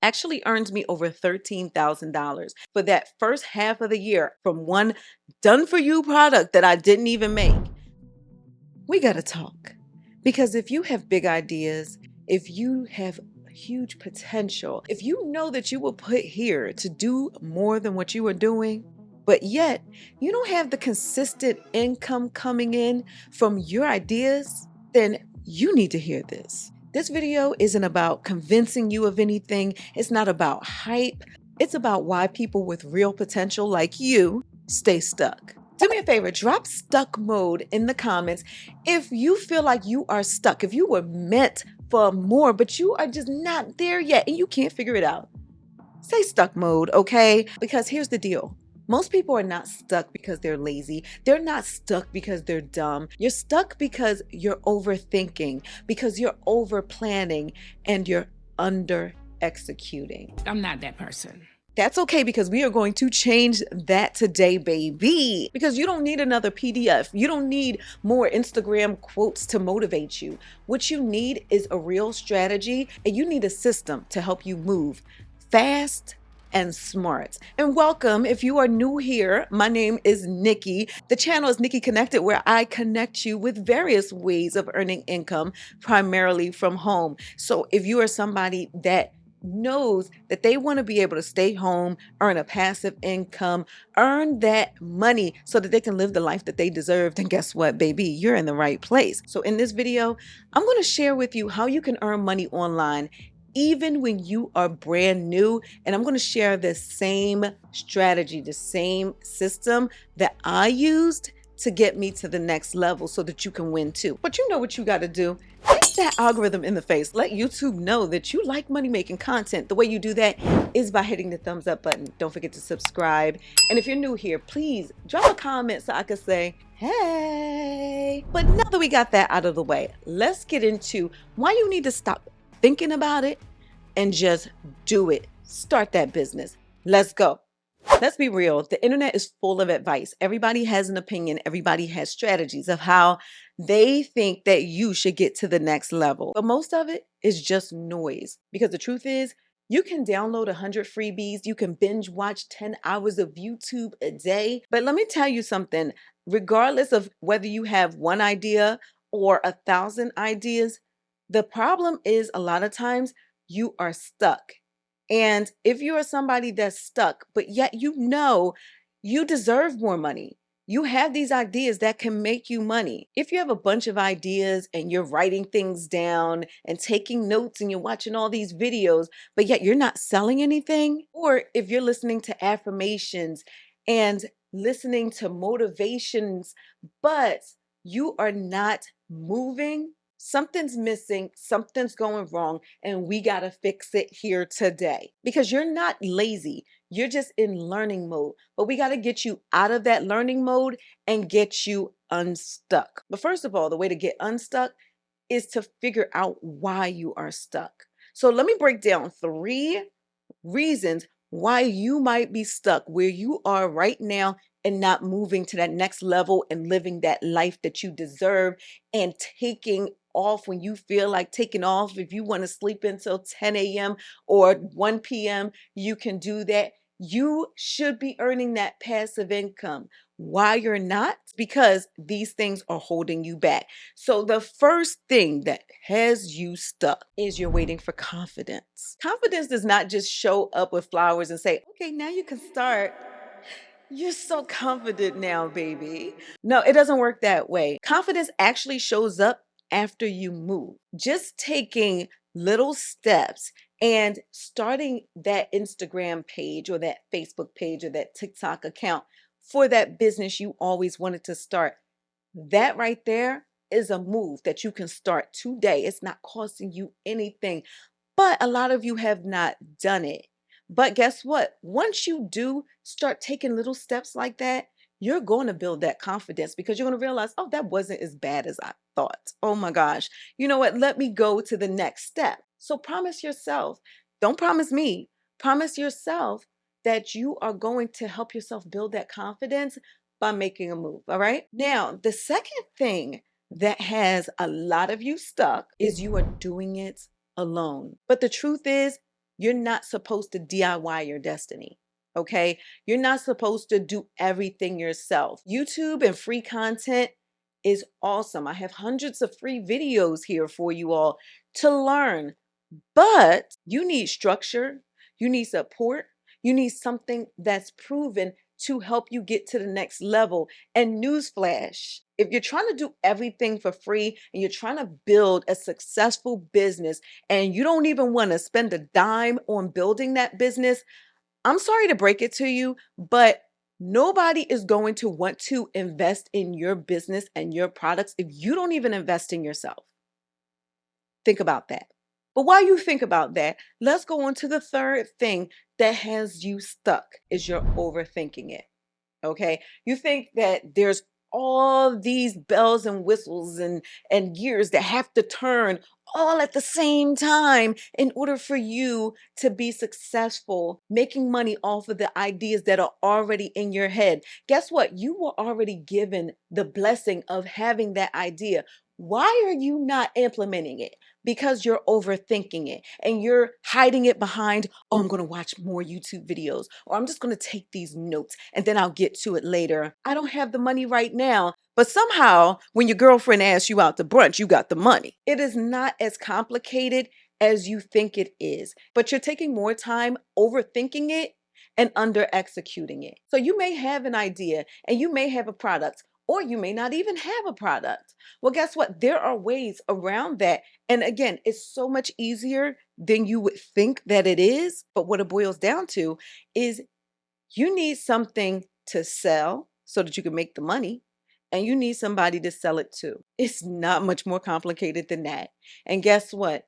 actually earned me over $13,000 for that first half of the year from one done for you product that I didn't even make. We got to talk, because if you have big ideas, if you have huge potential, if you know that you were put here to do more than what you are doing, but yet you don't have the consistent income coming in from your ideas, then you need to hear this. This video isn't about convincing you of anything. It's not about hype. It's about why people with real potential like you stay stuck. Do me a favor, drop stuck mode in the comments if you feel like you are stuck, if you were meant for more, but you are just not there yet and you can't figure it out. Say stuck mode, okay? Because here's the deal. Most people are not stuck because they're lazy. They're not stuck because they're dumb. You're stuck because you're overthinking, because you're over planning, and you're under executing. I'm not that person. That's okay, because we are going to change that today, baby. Because you don't need another PDF. You don't need more Instagram quotes to motivate you. What you need is a real strategy, and you need a system to help you move fast and smart. And welcome if you are new here. My name is Nikki. The channel is Nikki Connected, where I connect you with various ways of earning income, primarily from home. So if you are somebody that knows that they want to be able to stay home, earn a passive income, earn that money so that they can live the life that they deserve, then guess what, baby? You're in the right place. So in this video, I'm going to share with you how you can earn money online even when you are brand new. And I'm going to share the same strategy, the same system that I used to get me to the next level so that you can win too. But you know what you got to do? Hit that algorithm in the face. Let YouTube know that you like money making content. The way you do that is by hitting the thumbs up button. Don't forget to subscribe. And if you're new here, please drop a comment so I can say, hey. But now that we got that out of the way, let's get into why you need to stop thinking about it and just do it. Start that business. Let's go. Let's be real. The internet is full of advice. Everybody has an opinion. Everybody has strategies of how they think that you should get to the next level. But most of it is just noise, because the truth is, you can download 100 freebies. You can binge watch 10 hours of YouTube a day. But let me tell you something, regardless of whether you have one idea or 1,000 ideas, the problem is a lot of times you are stuck. And if you are somebody that's stuck, but yet you know you deserve more money, you have these ideas that can make you money. If you have a bunch of ideas and you're writing things down and taking notes and you're watching all these videos, but yet you're not selling anything, or if you're listening to affirmations and listening to motivations, but you are not moving, something's missing, something's going wrong, and we got to fix it here today. Because you're not lazy, you're just in learning mode. But we got to get you out of that learning mode and get you unstuck. But first of all, the way to get unstuck is to figure out why you are stuck. So let me break down 3 reasons why you might be stuck where you are right now and not moving to that next level and living that life that you deserve and taking off when you feel like taking off. If you want to sleep until 10 a.m. or 1 p.m., you can do that. You should be earning that passive income. Why you're not? Because these things are holding you back. So the first thing that has you stuck is you're waiting for confidence. Confidence does not just show up with flowers and say, okay, now you can start. You're so confident now, baby. No, it doesn't work that way. Confidence actually shows up after you move. Just taking little steps and starting that Instagram page or that Facebook page or that TikTok account for that business you always wanted to start. That right there is a move that you can start today. It's not costing you anything, but a lot of you have not done it. But guess what? Once you do start taking little steps like that, you're going to build that confidence, because you're going to realize, oh, that wasn't as bad as I thought. Oh my gosh. You know what? Let me go to the next step. So promise yourself, don't promise me, promise yourself that you are going to help yourself build that confidence by making a move. All right. Now, the second thing that has a lot of you stuck is you are doing it alone. But the truth is, You're not supposed to DIY your destiny. Okay. You're not supposed to do everything yourself. YouTube and free content is awesome. I have hundreds of free videos here for you all to learn, but you need structure, you need support, you need something that's proven to help you get to the next level. And newsflash, if you're trying to do everything for free and you're trying to build a successful business and you don't even want to spend a dime on building that business, I'm sorry to break it to you, but nobody is going to want to invest in your business and your products if you don't even invest in yourself. Think about that. But while you think about that, let's go on to the third thing that has you stuck is you're overthinking it. Okay. You think that there's all these bells and whistles and gears that have to turn all at the same time in order for you to be successful making money off of the ideas that are already in your head. Guess what? You were already given the blessing of having that idea. Why are you not implementing it? Because you're overthinking it and you're hiding it behind, oh, I'm going to watch more YouTube videos, or I'm just going to take these notes and then I'll get to it later. I don't have the money right now. But somehow, when your girlfriend asks you out to brunch, you got the money. It is not as complicated as you think it is, but you're taking more time overthinking it and under executing it. So you may have an idea and you may have a product, or you may not even have a product. Well, guess what? There are ways around that. And again, it's so much easier than you would think that it is. But what it boils down to is you need something to sell so that you can make the money, and you need somebody to sell it to. It's not much more complicated than that. And guess what?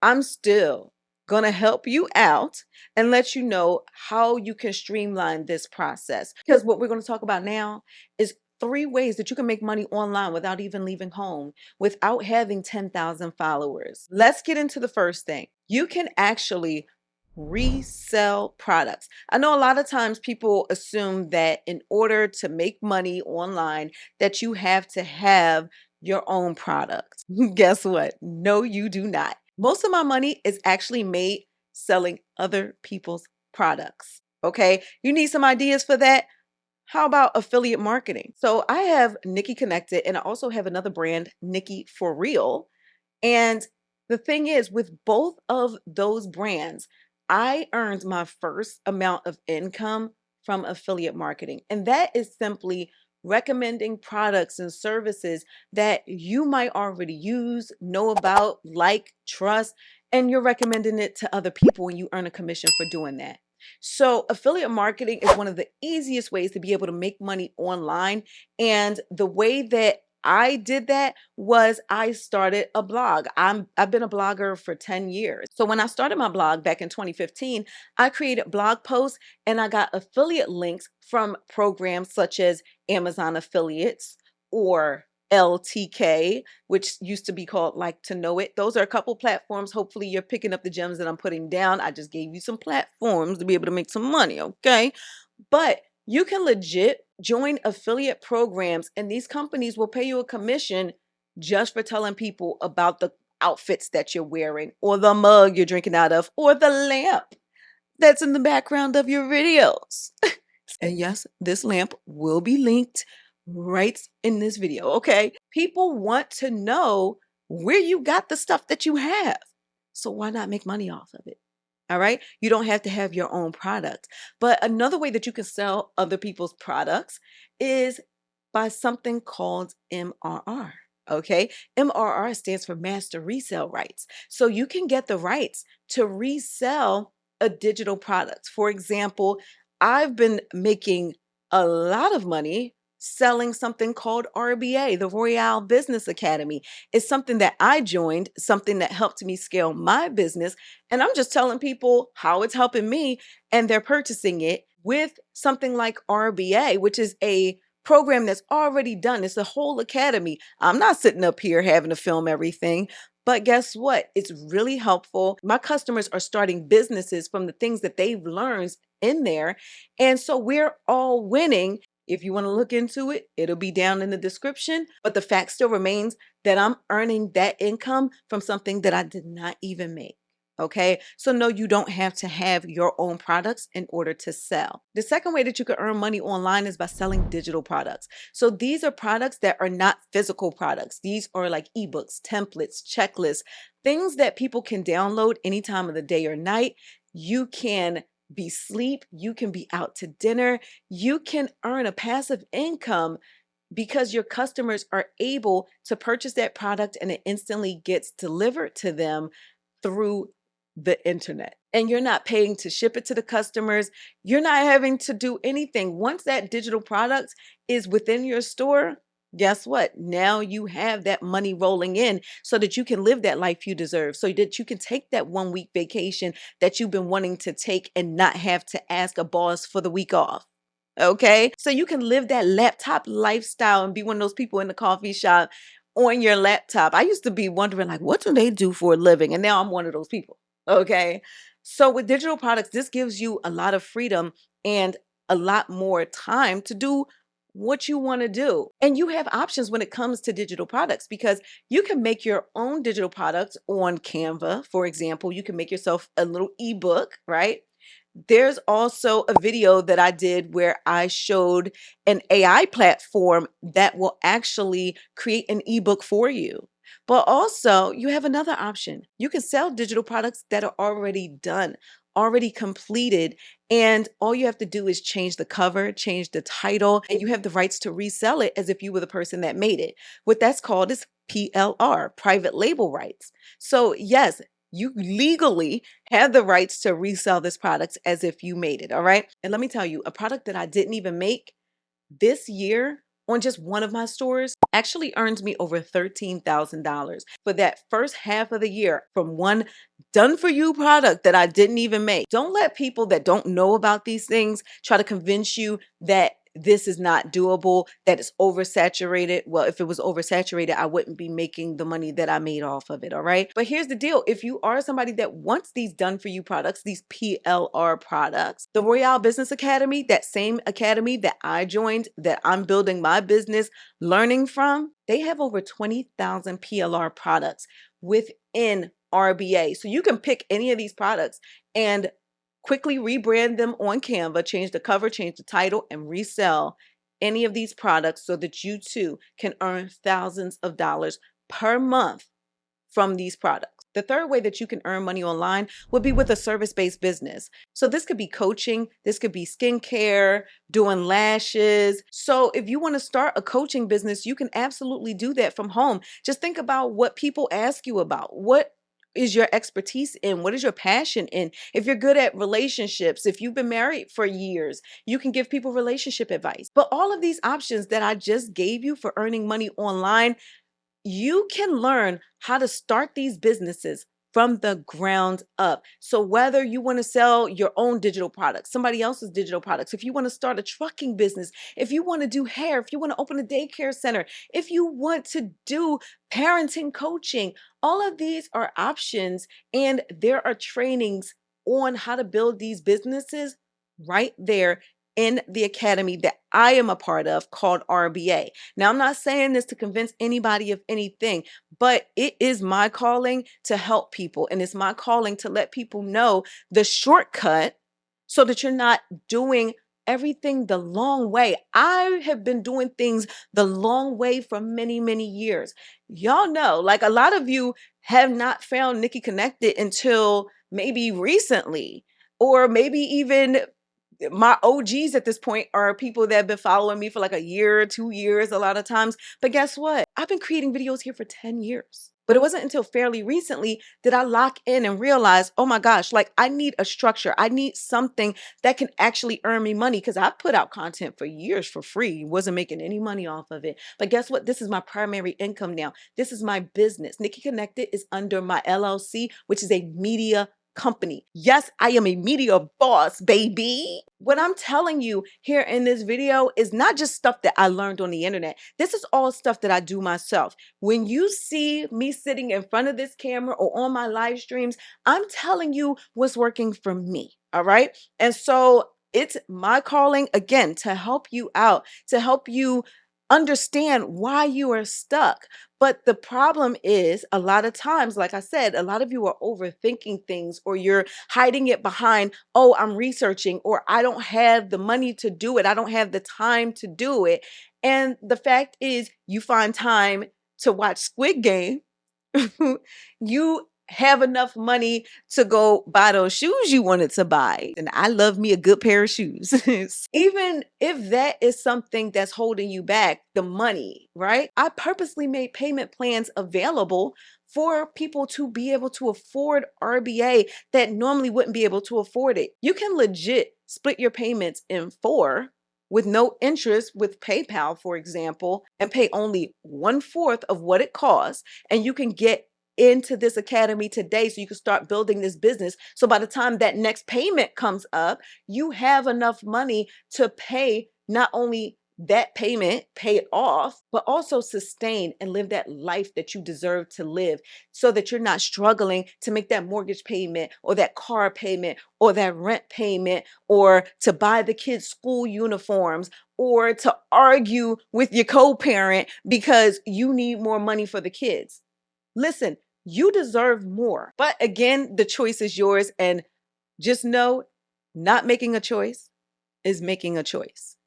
I'm still going to help you out and let you know how you can streamline this process. Because what we're going to talk about now is three ways that you can make money online without even leaving home, without having 10,000 followers. Let's get into the first thing. You can actually resell products. I know a lot of times people assume that in order to make money online that you have to have your own product. Guess what? No, you do not. Most of my money is actually made selling other people's products. Okay. You need some ideas for that? How about affiliate marketing? So I have Nikki Connected and I also have another brand, Nikki For Real. And the thing is, with both of those brands, I earned my first amount of income from affiliate marketing. And that is simply recommending products and services that you might already use, know about, like, trust, and you're recommending it to other people and you earn a commission for doing that. So, affiliate marketing is one of the easiest ways to be able to make money online. And the way that I did that was I started a blog. I've been a blogger for 10 years. So when I started my blog back in 2015, I created blog posts and I got affiliate links from programs such as Amazon Affiliates or LTK, which used to be called Like to Know It. Those are a couple platforms. Hopefully you're picking up the gems that I'm putting down. I just gave you some platforms to be able to make some money, okay? But you can legit join affiliate programs, and these companies will pay you a commission just for telling people about the outfits that you're wearing, or the mug you're drinking out of, or the lamp that's in the background of your videos. And yes, this lamp will be linked right in this video, okay? People want to know where you got the stuff that you have. So why not make money off of it? All right. You don't have to have your own product. But another way that you can sell other people's products is by something called MRR. Okay. MRR stands for master resale rights. So you can get the rights to resell a digital product. For example, I've been making a lot of money selling something called RBA, the Royale Business Academy. It's something that I joined, something that helped me scale my business. And I'm just telling people how it's helping me, and they're purchasing it with something like RBA, which is a program that's already done. It's a whole academy. I'm not sitting up here having to film everything. But guess what? It's really helpful. My customers are starting businesses from the things that they've learned in there. And so we're all winning. If you want to look into it, it'll be down in the description. But the fact still remains that I'm earning that income from something that I did not even make. Okay, so no, you don't have to have your own products in order to sell. The second way that you can earn money online is by selling digital products. So these are products that are not physical products. These are like ebooks, templates, checklists, things that people can download any time of the day or night. You can be sleep, you can be out to dinner, you can earn a passive income because your customers are able to purchase that product and it instantly gets delivered to them through the internet. And you're not paying to ship it to the customers. You're not having to do anything. Once that digital product is within your store, guess what? Now you have that money rolling in so that you can live that life you deserve, so that you can take that 1 week vacation that you've been wanting to take and not have to ask a boss for the week off. Okay. So you can live that laptop lifestyle and be one of those people in the coffee shop on your laptop. I used to be wondering, like, what do they do for a living? And now I'm one of those people. Okay. So with digital products, this gives you a lot of freedom and a lot more time to do what you want to do. And you have options when it comes to digital products because you can make your own digital products on Canva. For example, you can make yourself a little ebook, right? There's also a video that I did where I showed an AI platform that will actually create an ebook for you. But also, you have another option. You can sell digital products that are already done, already completed, and all you have to do is change the cover, change the title, and you have the rights to resell it as if you were the person that made it. What that's called is PLR, private label rights. So, yes, you legally have the rights to resell this product as if you made it. All right. And let me tell you, a product that I didn't even make this year on just one of my stores actually earns me over $13,000 for that first half of the year from one done for you product that I didn't even make. Don't let people that don't know about these things try to convince you that this is not doable, that it's oversaturated. Well, if it was oversaturated, I wouldn't be making the money that I made off of it. All right. But here's the deal. If you are somebody that wants these done for you products, these PLR products, the Royale Business Academy, that same academy that I joined, that I'm building my business learning from, they have over 20,000 PLR products within RBA. So you can pick any of these products and quickly rebrand them on Canva, change the cover, change the title, and resell any of these products so that you too can earn thousands of dollars per month from these products. The third way that you can earn money online would be with a service-based business. So this could be coaching, this could be skincare, doing lashes. So if you want to start a coaching business, you can absolutely do that from home. Just think about what people ask you about. What is your expertise in? What is your passion in? If you're good at relationships, if you've been married for years, you can give people relationship advice. But all of these options that I just gave you for earning money online, you can learn how to start these businesses from the ground up. So whether you want to sell your own digital products, somebody else's digital products, if you want to start a trucking business, if you want to do hair, if you want to open a daycare center, if you want to do parenting coaching, all of these are options and there are trainings on how to build these businesses right there in the academy that I am a part of called RBA. Now, I'm not saying this to convince anybody of anything, but it is my calling to help people. And it's my calling to let people know the shortcut so that you're not doing everything the long way. I have been doing things the long way for many, many years. Y'all know, like a lot of you have not found Nikki Connected until maybe recently, or maybe even my OGs at this point are people that have been following me for like a year, 2 years, a lot of times. But guess what? I've been creating videos here for 10 years. But it wasn't until fairly recently that I lock in and realize, oh my gosh, like I need a structure. I need something that can actually earn me money because I put out content for years for free, wasn't making any money off of it. But guess what? This is my primary income now. This is my business. Nikki Connected is under my LLC, which is a media company. Yes, I am a media boss, baby. What I'm telling you here in this video is not just stuff that I learned on the internet. This is all stuff that I do myself. When you see me sitting in front of this camera or on my live streams, I'm telling you what's working for me. All right. And so it's my calling again to help you out, to help you understand why you are stuck. But the problem is, a lot of times, like I said, a lot of you are overthinking things, or you're hiding it behind, oh, I'm researching, or I don't have the money to do it. I don't have the time to do it. And the fact is, you find time to watch Squid Game. You have enough money to go buy those shoes you wanted to buy. And I love me a good pair of shoes. Even if that is something that's holding you back, the money, right? I purposely made payment plans available for people to be able to afford RBA that normally wouldn't be able to afford it. You can legit split your payments in four with no interest with PayPal, for example, and pay only 1/4 of what it costs. And you can get into this academy today so you can start building this business. So by the time that next payment comes up, you have enough money to pay not only that payment, pay it off, but also sustain and live that life that you deserve to live, so that you're not struggling to make that mortgage payment or that car payment or that rent payment, or to buy the kids' school uniforms, or to argue with your co-parent because you need more money for the kids. Listen, you deserve more. But again, the choice is yours. And just know, not making a choice is making a choice.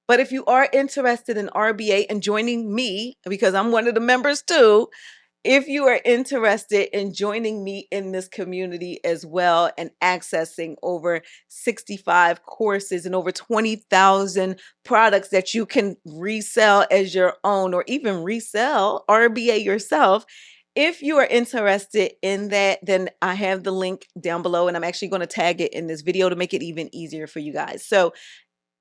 But if you are interested in RBA and joining me, because I'm one of the members too, if you are interested in joining me in this community as well and accessing over 65 courses and over 20,000 products that you can resell as your own, or even resell RBA yourself, if you are interested in that, then I have the link down below, and I'm actually going to tag it in this video to make it even easier for you guys. So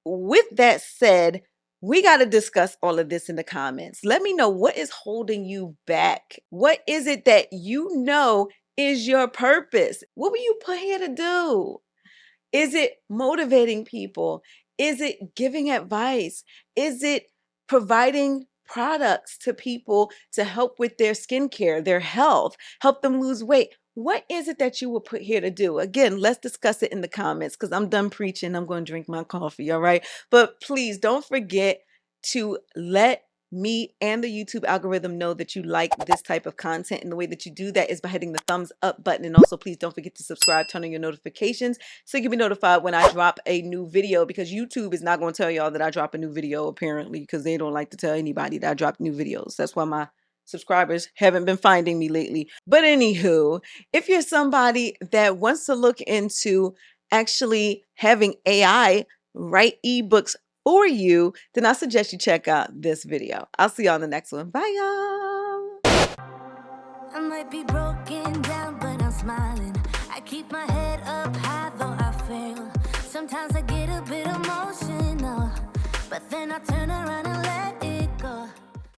with that said, we got to discuss all of this in the comments. Let me know, what is holding you back? What is it that you know is your purpose? What were you put here to do? Is it motivating people? Is it giving advice? Is it providing products to people to help with their skincare, their health, help them lose weight? What is it that you were put here to do? Again, let's discuss it in the comments, because I'm done preaching. I'm going to drink my coffee, all right? But please don't forget to let me and the YouTube algorithm know that you like this type of content. And the way that you do that is by hitting the thumbs up button. And also, please don't forget to subscribe, turn on your notifications so you can be notified when I drop a new video, because YouTube is not going to tell y'all that I drop a new video, apparently, because they don't like to tell anybody that I drop new videos. That's why my subscribers haven't been finding me lately. But anywho, if you're somebody that wants to look into actually having AI write ebooks for you, then I suggest you check out this video. I'll see y'all in the next one. Bye, y'all. I might be broken down, but I'm smiling. I keep my head up high, though I fail. Sometimes I get a bit emotional, but then I turn around and let it go.